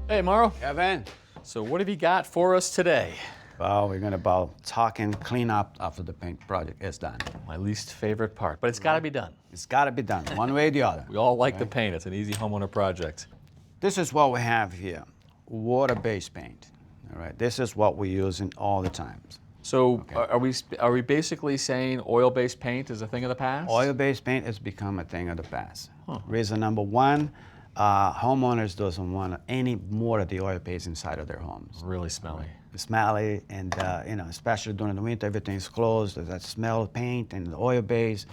Hey, Mauro. Kevin. So what have you got for us today? Well, we're gonna talk and clean up after the paint project is done. My least favorite part, but it's got to be done. It's gotta be done, one way or the other. We all like the paint. It's an easy homeowner project. This is what we have here, water-based paint. All right, this is what we're using all the time. So are we basically saying oil-based paint is a thing of the past? Oil-based paint has become a thing of the past. Reason number one, homeowners doesn't want any more of the oil paste inside of their homes. Really smelly. It's smelly, and especially during the winter, everything's closed. There's that smell of paint and the oil base.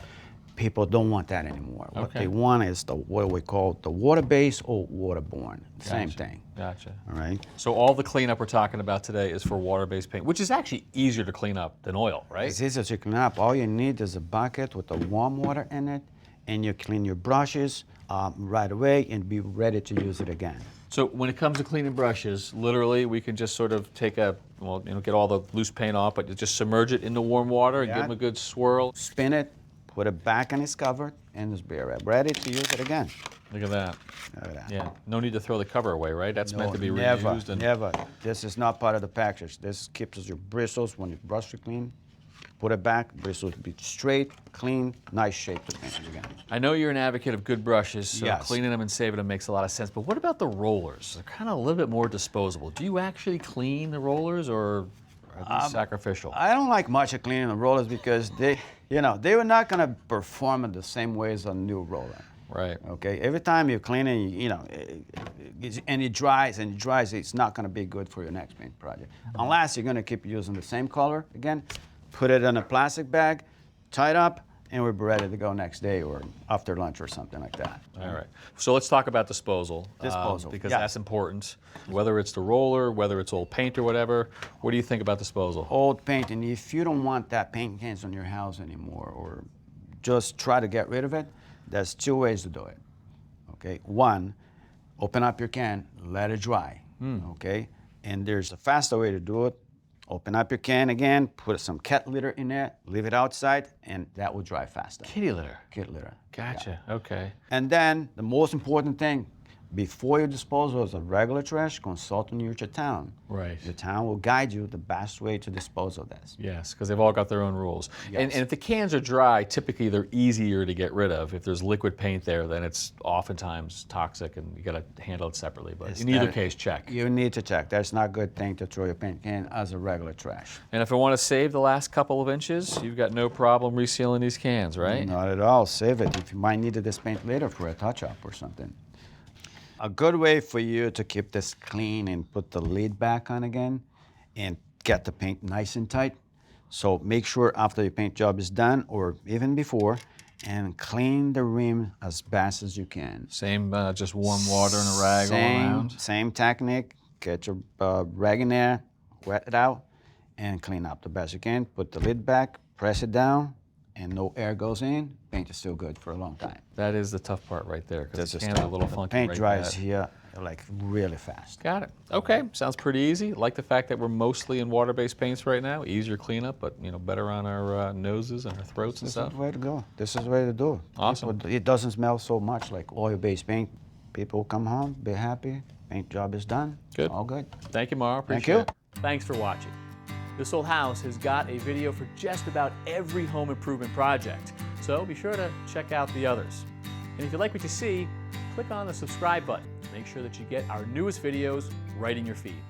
People don't want that anymore. What they want is what we call the water-based or waterborne. Same thing. Gotcha. All right. So all the cleanup we're talking about today is for water-based paint, which is actually easier to clean up than oil, right? It's easier to clean up. All you need is a bucket with the warm water in it, and you clean your brushes right away and be ready to use it again. So when it comes to cleaning brushes, literally we can just sort of take get all the loose paint off, but just submerge it into warm water and give them a good swirl. Spin it, put it back in its cover, and just be ready to use it again. Look at that. Look at that. Yeah, no need to throw the cover away, right? That's meant to be reused. Never. This is not part of the package. This keeps your bristles when you brush it clean. Put it back, bristles be straight, clean, nice shape to paint it again. I know you're an advocate of good brushes, so Yes. cleaning them and saving them makes a lot of sense. But what about the rollers? They're kind of a little bit more disposable. Do you actually clean the rollers, or are these sacrificial? I don't like much of cleaning the rollers because they were not going to perform in the same way as a new roller. Right. Okay. Every time you clean it, and it dries, it's not going to be good for your next paint project. Unless you're going to keep using the same color again, put it in a plastic bag, tie it up, and we'll be ready to go next day or after lunch or something like that. All right. So let's talk about disposal. Because that's important. Whether it's the roller, whether it's old paint or whatever, what do you think about disposal? Old paint, and if you don't want that paint cans on your house anymore, or just try to get rid of it, there's two ways to do it. Okay. One, open up your can, let it dry. Okay. And there's a faster way to do it. Open up your can again, put some cat litter in there, leave it outside, and that will dry faster. Kitty litter. Cat litter. Gotcha. Okay. And then the most important thing, before you dispose of a regular trash, consult with your town. Right. The town will guide you the best way to dispose of this. Yes, because they've all got their own rules. Yes. And if the cans are dry, typically they're easier to get rid of. If there's liquid paint there, then it's oftentimes toxic and you got to handle it separately. But in either case, check. You need to check. That's not a good thing to throw your paint can as a regular trash. And if I want to save the last couple of inches, you've got no problem resealing these cans, right? Not at all. Save it. If you might need this paint later for a touch-up or something. A good way for you to keep this clean and put the lid back on again and get the paint nice and tight. So make sure after your paint job is done or even before, and clean the rim as best as you can. Same, just warm water and a rag all around? Same technique. Get your rag in there, wet it out, and clean up the best you can. Put the lid back, press it down, and no air goes in. Paint is still good for a long time. That is the tough part right there, because the This is cans are a tough. little The funky. paint right dries there. here like really fast. Got it. Okay, sounds pretty easy. Like the fact that we're mostly in water-based paints right now. Easier cleanup, but better on our noses and our throats and This stuff. is the way to go. This is the way to do it. Awesome. It doesn't smell so much like oil-based paint. People come home, be happy. Paint job is done. Good. All good. Thank you, Mauro. Thank Appreciate you. it. Thanks for watching. This Old House has got a video for just about every home improvement project, so be sure to check out the others. And if you like what you see, click on the subscribe button. Make sure that you get our newest videos right in your feed.